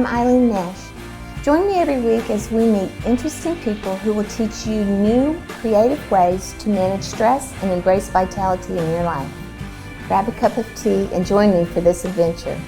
I'm Eileen Nash. Join me every week as we meet interesting people who will teach you new, creative ways to manage stress and embrace vitality in your life. Grab a cup of tea and join me for this adventure.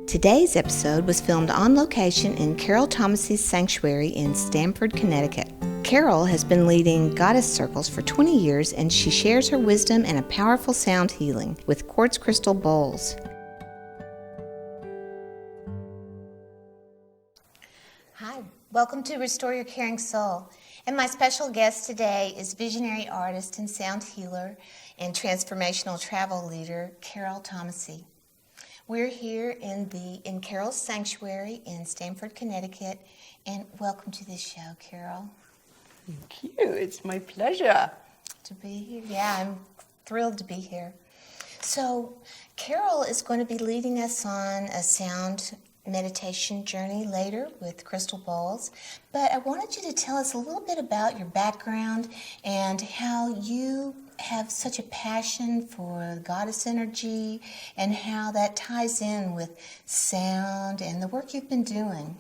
Today's episode was filmed on location in Carole Thomassy's sanctuary in Stamford, Connecticut. Carole has been leading goddess circles for 20 years, and she shares her wisdom and a powerful sound healing with quartz crystal bowls. Hi, welcome to Restore Your Caring Soul. And my special guest today is visionary artist and sound healer and transformational travel leader, Carole Thomassy. We're here in Carole's sanctuary in Stamford, Connecticut, and welcome to this show, Carole. Thank you. It's my pleasure to be here. Yeah, I'm thrilled to be here. So, Carole is going to be leading us on a sound meditation journey later with crystal bowls, but I wanted you to tell us a little bit about your background and how you have such a passion for goddess energy and how that ties in with sound and the work you've been doing.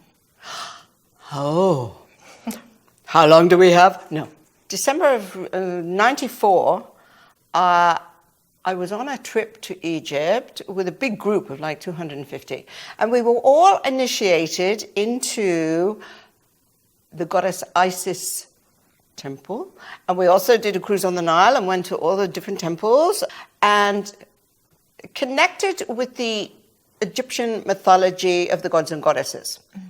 Oh, how long do we have? No. December of 94, I was on a trip to Egypt with a big group of like 250. And we were all initiated into the goddess Isis temple. And we also did a cruise on the Nile and went to all the different temples and connected with the Egyptian mythology of the gods and goddesses. Mm-hmm.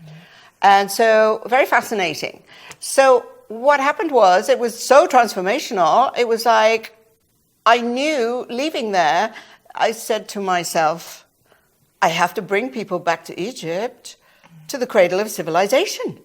And so, very fascinating. So what happened was, it was so transformational. It was like, I knew leaving there, I said to myself, I have to bring people back to Egypt, to the cradle of civilization.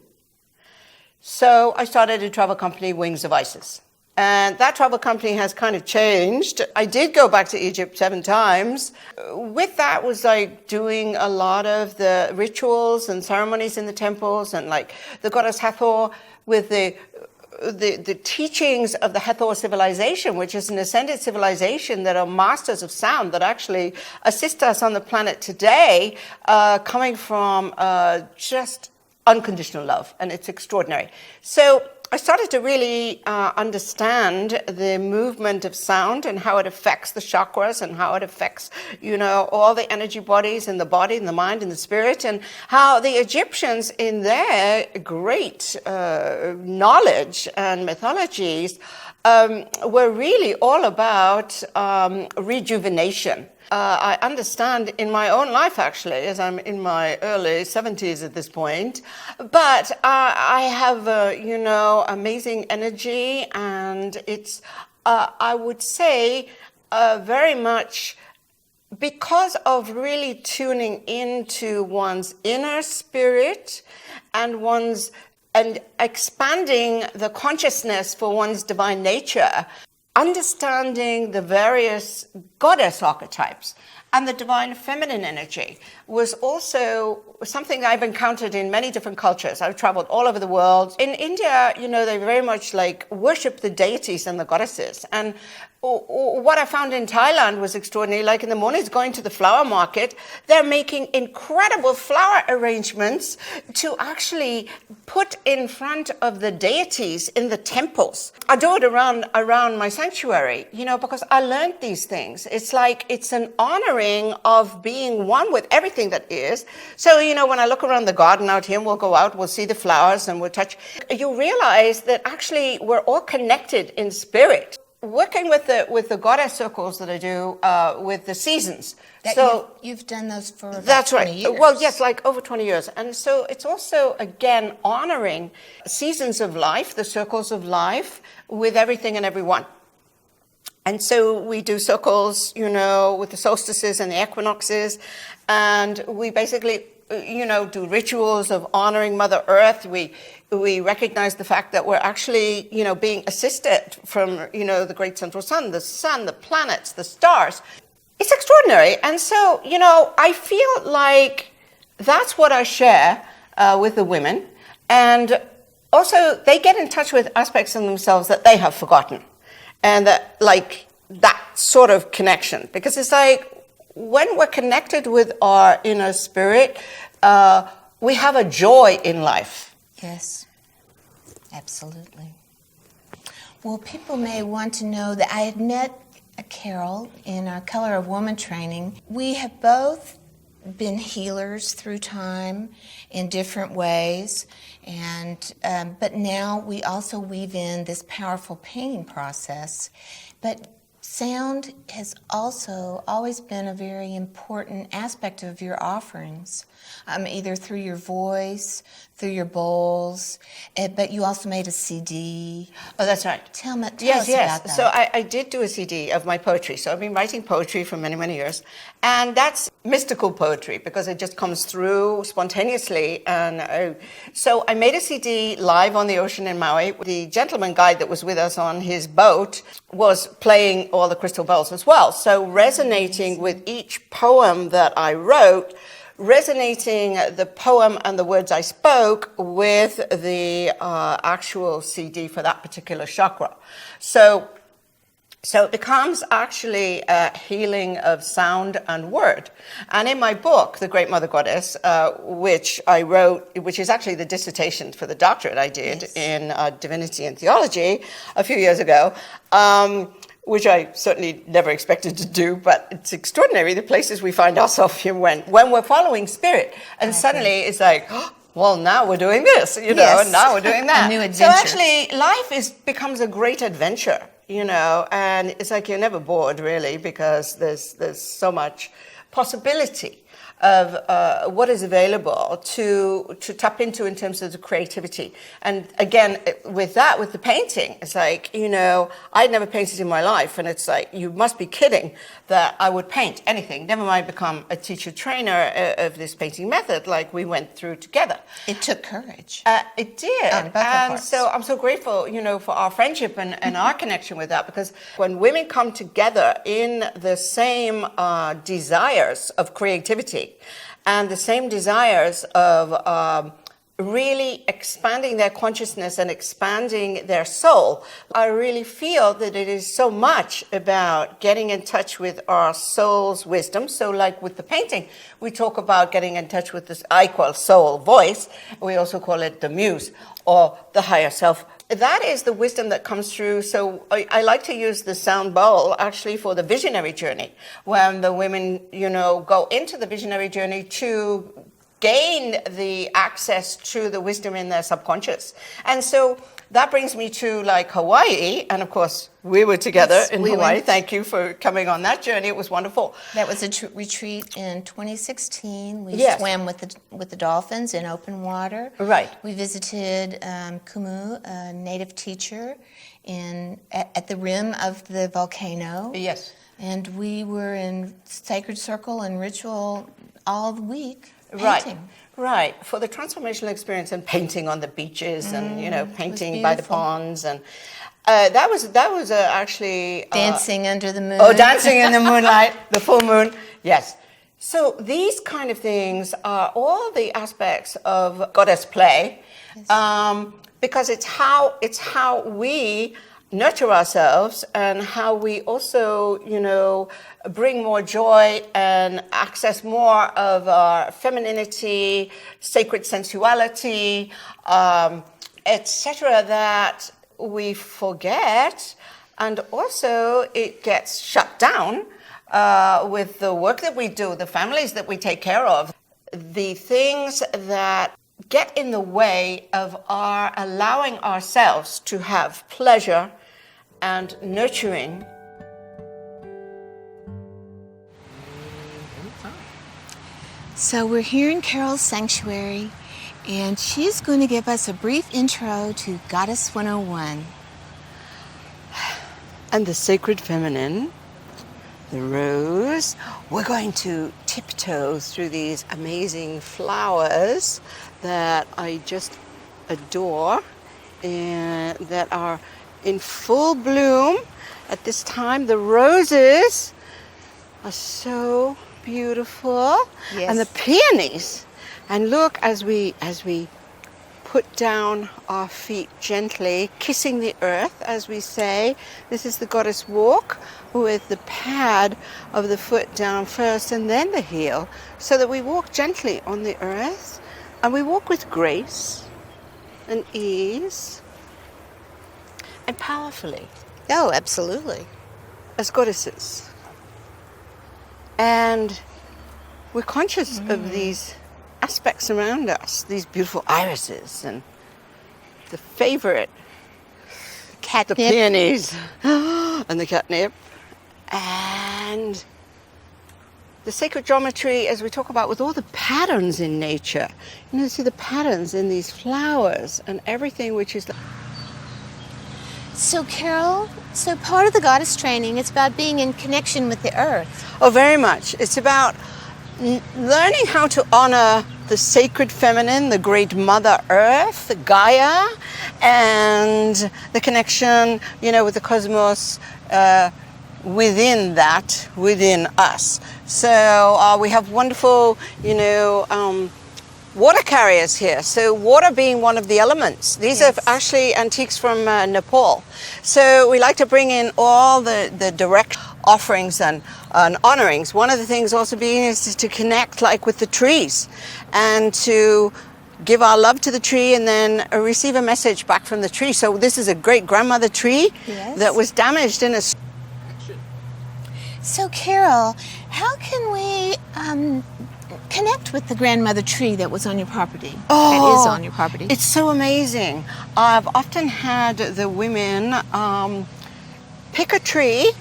So I started a travel company, Wings of Isis. And that travel company has kind of changed. I did go back to Egypt 7 times. With that was like doing a lot of the rituals and ceremonies in the temples and like the goddess Hathor with the teachings of the Hathor civilization, which is an ascended civilization that are masters of sound that actually assist us on the planet today, coming from just unconditional love, and it's extraordinary. So I started to really understand the movement of sound and how it affects the chakras and how it affects, all the energy bodies in the body and the mind and the spirit, and how the Egyptians in their great knowledge and mythologies were really all about rejuvenation. I understand in my own life, actually, as I'm in my early 70s at this point, but I have, amazing energy, and it's, I would say, very much because of really tuning into one's inner spirit and expanding the consciousness for one's divine nature. Understanding the various goddess archetypes and the divine feminine energy was also something I've encountered in many different cultures. I've traveled all over the world. In India, they very much like worship the deities and the goddesses. And what I found in Thailand was extraordinary. Like in the mornings going to the flower market, they're making incredible flower arrangements to actually put in front of the deities in the temples. I do it around my sanctuary, because I learned these things. It's like, it's an honoring of being one with everything that is. So, when I look around the garden out here, and we'll go out, we'll see the flowers and we'll touch, you realize that actually we're all connected in spirit. Working with the goddess circles that I do with the seasons. You've done those for about that's 20 right. years. Well, yes, like over 20 years. And so it's also, again, honoring seasons of life, the circles of life, with everything and everyone. And so we do circles, with the solstices and the equinoxes, and we basically, do rituals of honoring Mother Earth. We recognize the fact that we're actually, being assisted from, the great central sun, the planets, the stars. It's extraordinary. And so, I feel like that's what I share with the women. And also, they get in touch with aspects of themselves that they have forgotten. And that, like, that sort of connection, because it's like when we're connected with our inner spirit, we have a joy in life. Yes, absolutely. Well, people may want to know that I had met Carole in our Color of Woman training. We have both been healers through time in different ways, and but now we also weave in this powerful painting process. But sound has also always been a very important aspect of your offerings, either through your voice, through your bowls, but you also made a CD. Oh, that's right. Tell us Yes. about that. So I did do a CD of my poetry. So I've been writing poetry for many, many years. And that's mystical poetry because it just comes through spontaneously. And so I made a CD live on the ocean in Maui. The gentleman guide that was with us on his boat was playing all the crystal bowls as well. So resonating with each poem that I wrote, resonating the poem and the words I spoke with the actual CD for that particular chakra. So it becomes actually a healing of sound and word. And in my book, The Great Mother Goddess, which I wrote, which is actually the dissertation for the doctorate I did in divinity and theology a few years ago, which I certainly never expected to do, but it's extraordinary the places we find ourselves in when we're following spirit. And suddenly it's like, oh, well, now we're doing this, and now we're doing that. A new adventure. So actually, life becomes a great adventure, and it's like you're never bored, really, because there's so much possibility of what is available to tap into in terms of the creativity. And again, with the painting, it's like, I'd never painted in my life, and it's like, you must be kidding that I would paint anything, never mind become a teacher trainer of this painting method like we went through together. It took courage. It did. And so I'm so grateful, for our friendship and our connection with that, because when women come together in the same desires of creativity and the same desires of really expanding their consciousness and expanding their soul, I really feel that it is so much about getting in touch with our soul's wisdom. So like with the painting, we talk about getting in touch with this I call soul voice. We also call it the muse or the higher self. That is the wisdom that comes through. So I like to use the sound bowl actually for the visionary journey, when the women, go into the visionary journey to gain the access to the wisdom in their subconscious. And so that brings me to like Hawaii. And of course, we were together in Hawaii. Thank you for coming on that journey. It was wonderful. That was a retreat in 2016. We swam with the dolphins in open water. Right. We visited Kumu, a native teacher, at the rim of the volcano. Yes. And we were in sacred circle and ritual all the week. Painting. Right. For the transformational experience and painting on the beaches and, painting by the ponds. And that was actually... dancing under the moon. Oh, dancing in the moonlight, the full moon. Yes. So these kind of things are all the aspects of goddess play, because it's how we nurture ourselves and how we also, bring more joy and access more of our femininity, sacred sensuality, etc., that we forget, and also it gets shut down with the work that we do, the families that we take care of, the things that get in the way of our allowing ourselves to have pleasure and nurturing. So we're here in Carole's sanctuary, and she's going to give us a brief intro to Goddess 101. And the sacred feminine, the rose. We're going to tiptoe through these amazing flowers that I just adore and that are in full bloom at this time. The roses are so beautiful. Yes. And the peonies. And look, as we put down our feet gently, kissing the earth, as we say. This is the goddess walk, with the pad of the foot down first and then the heel, so that we walk gently on the earth, and we walk with grace and ease and powerfully. Oh, absolutely. As goddesses. And we're conscious of these aspects around us, these beautiful irises and the favorite, Catnip. the peonies and the catnip, and the sacred geometry, as we talk about, with all the patterns in nature. You know, see the patterns in these flowers and everything, which is So, Carole, so part of the goddess training is about being in connection with the earth. Oh, very much. It's about learning how to honor the sacred feminine, the great Mother Earth, the Gaia, and the connection, you know, with the cosmos within that, within us. So we have wonderful, you know, water carriers here. So water being one of the elements. These Yes. are actually antiques from Nepal. So we like to bring in all the direct offerings and honorings. One of the things also being is to connect like with the trees and to give our love to the tree and then receive a message back from the tree. So this is a great grandmother tree Yes. that was damaged in a... So, Carole, how can we connect with the grandmother tree that was on your property? That is on your property. It's so amazing. I've often had the women pick a tree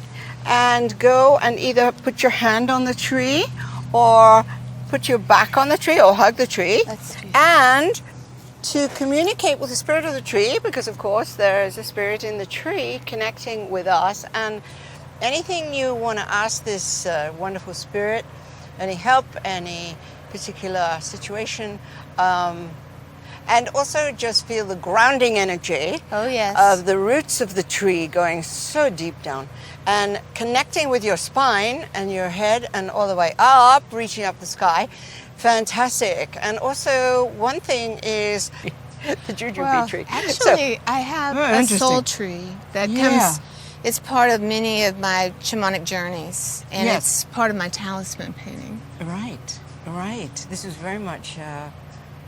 and go and either put your hand on the tree or put your back on the tree or hug the tree. That's sweet. And to communicate with the spirit of the tree, because of course there is a spirit in the tree connecting with us, and anything you want to ask this wonderful spirit, any help, any particular situation, and also just feel the grounding energy Oh, yes. of the roots of the tree going so deep down and connecting with your spine and your head and all the way up, reaching up the sky. Fantastic. And also one thing is the jujube tree. Actually, I have a interesting. soul tree that Yeah. comes. It's part of many of my shamanic journeys, and Yes. it's part of my talisman painting. Right, right. This is very much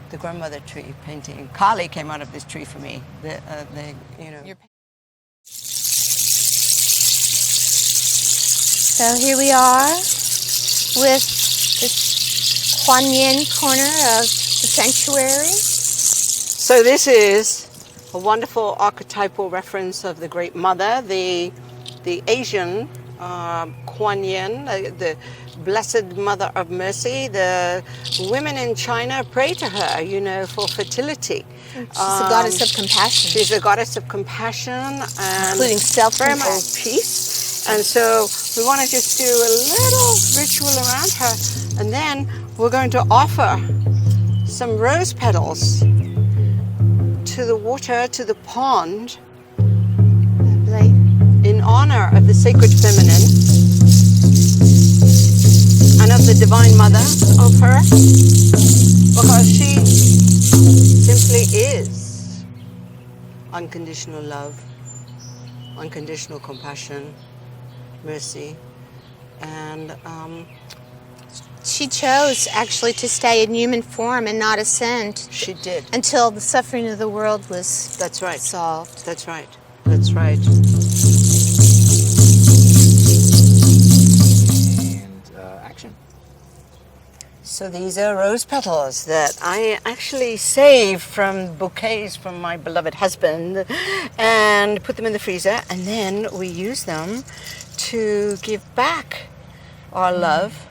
the grandmother tree painting. Kali came out of this tree for me. The you know. So here we are with this Huan Yin corner of the sanctuary. So this is a wonderful archetypal reference of the Great Mother, the Asian Kuan Yin, the Blessed Mother of Mercy. The women in China pray to her, you know, for fertility. She's a goddess of compassion. She's a goddess of compassion and Including self-control. very much peace. And so we want to just do a little ritual around her, and then we're going to offer some rose petals to the water, to the pond, Lovely. in honor of the sacred feminine and of the divine mother of her, because she simply is unconditional love, unconditional compassion, mercy, and She chose actually to stay in human form and not ascend she did. until the suffering of the world was That's right. solved. That's right. That's right. And action. So these are rose petals that I actually saved from bouquets from my beloved husband and put them in the freezer, and then we use them to give back our love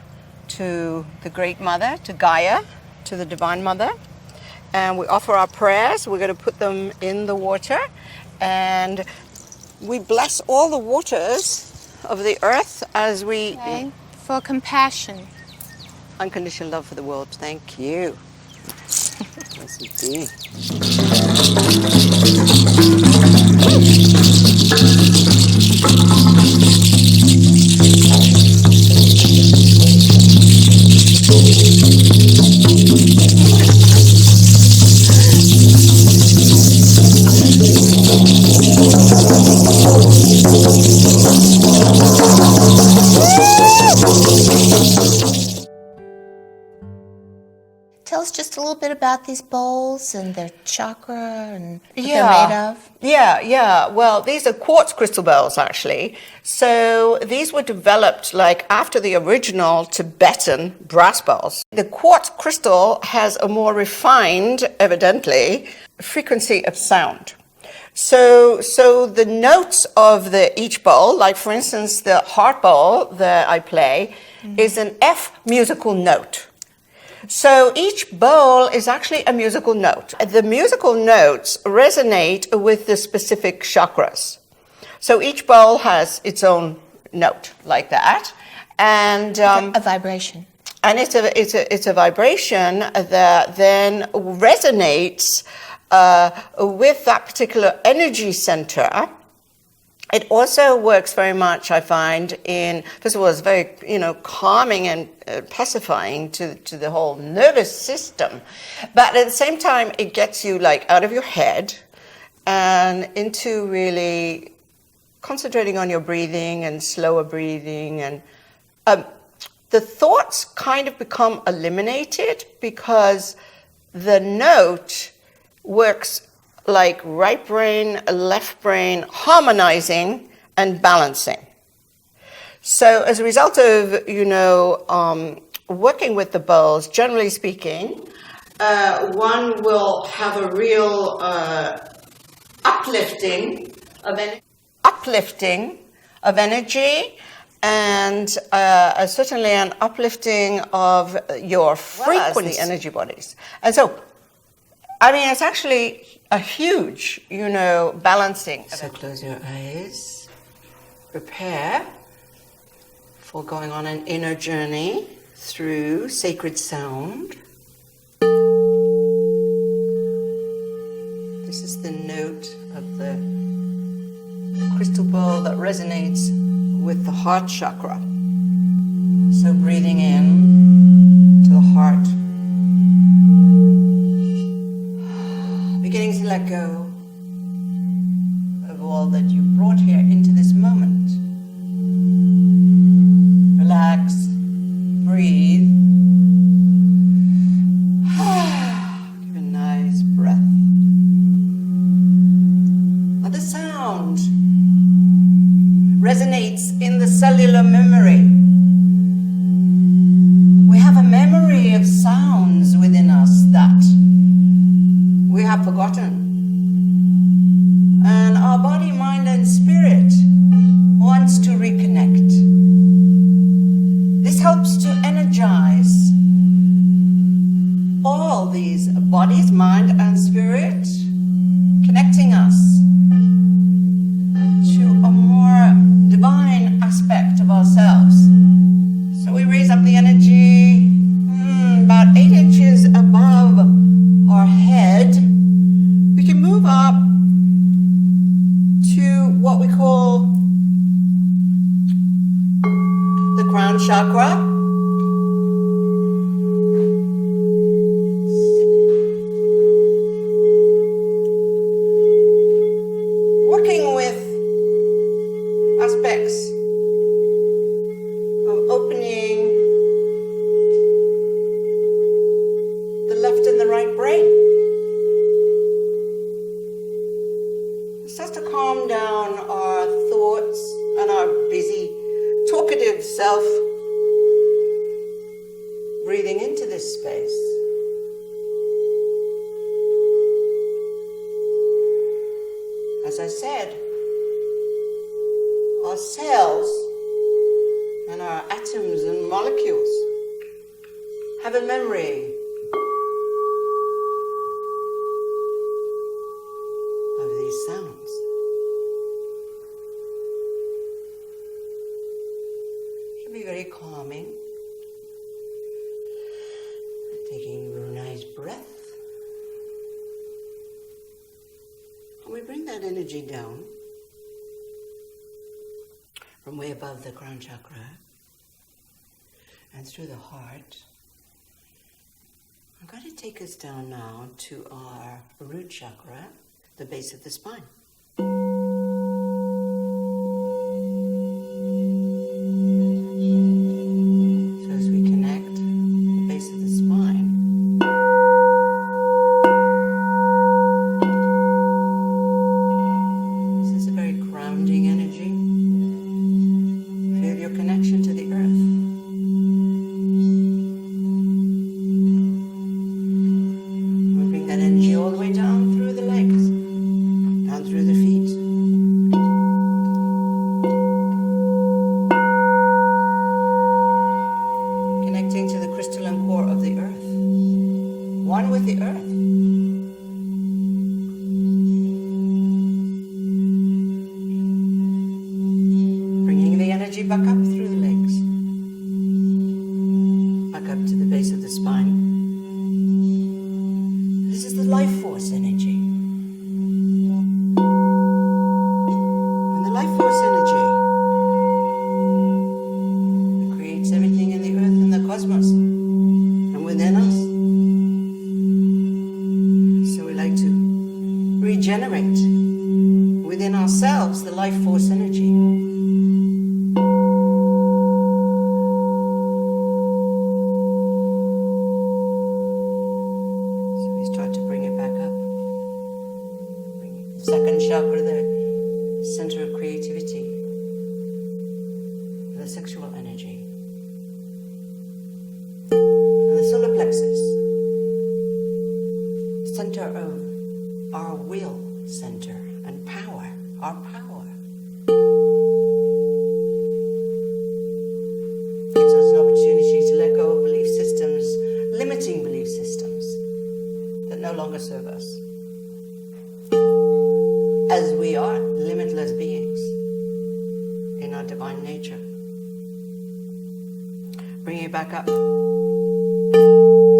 to the Great Mother, to Gaia, to the Divine Mother. And we offer our prayers. We're going to put them in the water, and we bless all the waters of the earth as we Okay? For compassion. unconditional love for the world. Thank you. Yes, indeed. tell us just a little bit about these bowls and their chakra and what they're made of? Yeah. Well, these are quartz crystal bowls, actually. So these were developed like after the original Tibetan brass bowls. The quartz crystal has a more refined, evidently, frequency of sound. So the notes of each bowl, like for instance the heart bowl that I play, is an F musical note. So each bowl is actually a musical note. The musical notes resonate with the specific chakras. So each bowl has its own note like that, and a vibration. And it's a vibration that then resonates with that particular energy center. It also works very much, I find, first of all, it's very, calming and pacifying to the whole nervous system. But at the same time, it gets you like out of your head and into really concentrating on your breathing and slower breathing. And the thoughts kind of become eliminated because the note works like right brain, left brain, harmonizing and balancing. So as a result of, working with the bowls, generally speaking, one will have a real uplifting of energy, and certainly an uplifting of your frequency, the energy bodies. And so, it's actually a huge, balancing. So close your eyes. Prepare for going on an inner journey through sacred sound. This is the note of the crystal bowl that resonates with the heart chakra. So breathing in to the heart. Beginning to let go of all that you brought here into this moment. Relax, breathe. Give a nice breath. Now the sound resonates in the cellular memory. We have a memory of sounds within us that we have forgotten. And our body, mind, and spirit wants to reconnect. This helps to energize all these bodies, mind, and spirit, connecting us to a more divine aspect of ourselves. So we raise up the energy about 8 inches above our head. We can move up to what we call the crown chakra. Working with aspects of opening the left and the right brain. It starts to calm down our thoughts and our busy, talkative self. Breathing into this space. As I said, our cells and our atoms and molecules have a memory of these sounds. It can be very calming. Taking a nice breath. And we bring that energy down from way above the crown chakra and through the heart. I'm going to take us down now to our root chakra, the base of the spine. So as we connect the base of the spine, one with the earth. Bringing the energy back up through the legs, back up to the base of the spine. This is the life force energy. And the life force energy creates everything in the earth and the cosmos and within us. So we like to regenerate within ourselves the life force energy. Second chakra, the center of creativity, the sexual energy, and the solar plexus, center of our will center and power, our power. Gives us an opportunity to let go of belief systems, limiting belief systems that no longer serve us. As we are limitless beings in our divine nature. Bring it back up. As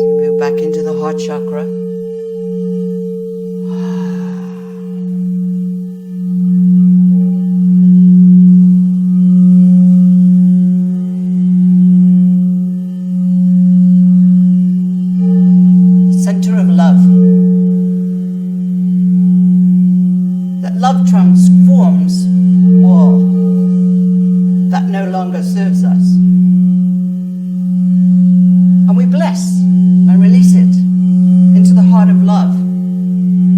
we move back into the heart chakra. Center of love. Love transforms all that no longer serves us. And we bless and release it into the heart of love.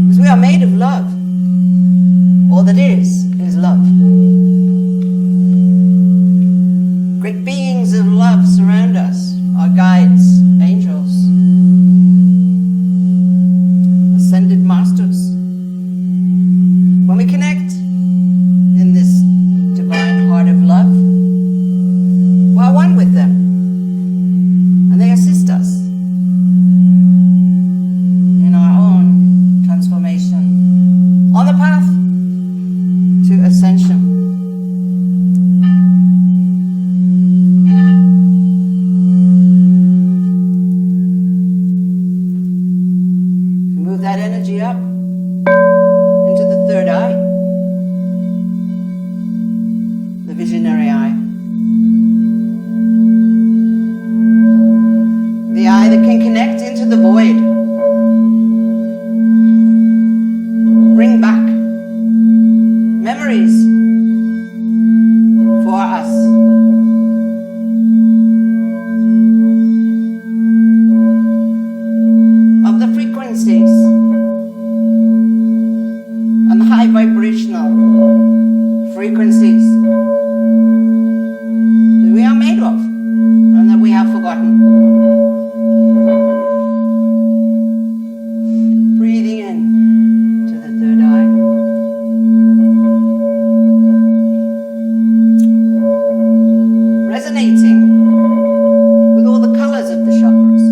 Because we are made of love. All that is love. Great beings of love surround us, our guides, angels, ascended masters. When we connect in this divine heart of love, we're one with them, and they assist us in our own transformation on the path to ascension. Move that energy up into the third eye, the visionary eye, the eye that can connect into the void, bring back memories for us. Of the frequencies and the high vibrational frequencies that we are made of and that we have forgotten. Breathing in to the third eye. Resonating with all the colors of the chakras.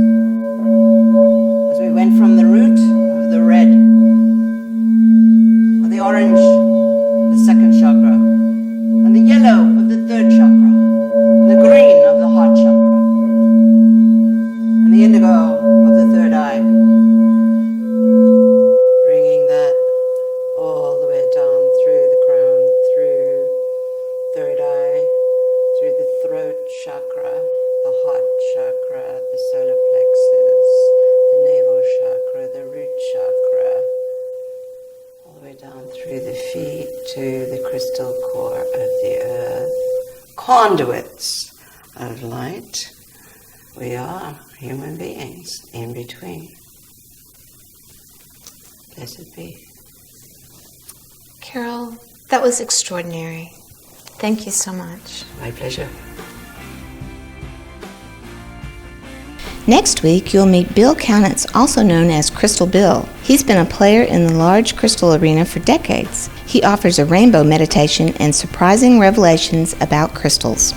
As we went from the root of the red, the orange of the second chakra, and the yellow of the third chakra, and the green of the heart chakra, and the indigo of the third eye. Bringing that all the way down through the crown, through third eye, through the throat chakra, the heart chakra, the solar plexus, the navel chakra, the root chakra, all the way down through the feet to the crystal core of the earth. Conduits of light. We are human beings in between. Blessed be. Carole, that was extraordinary. Thank you so much. My pleasure. Next week, you'll meet Bill Kaunitz, also known as Crystal Bill. He's been a player in the large crystal arena for decades. He offers a rainbow meditation and surprising revelations about crystals.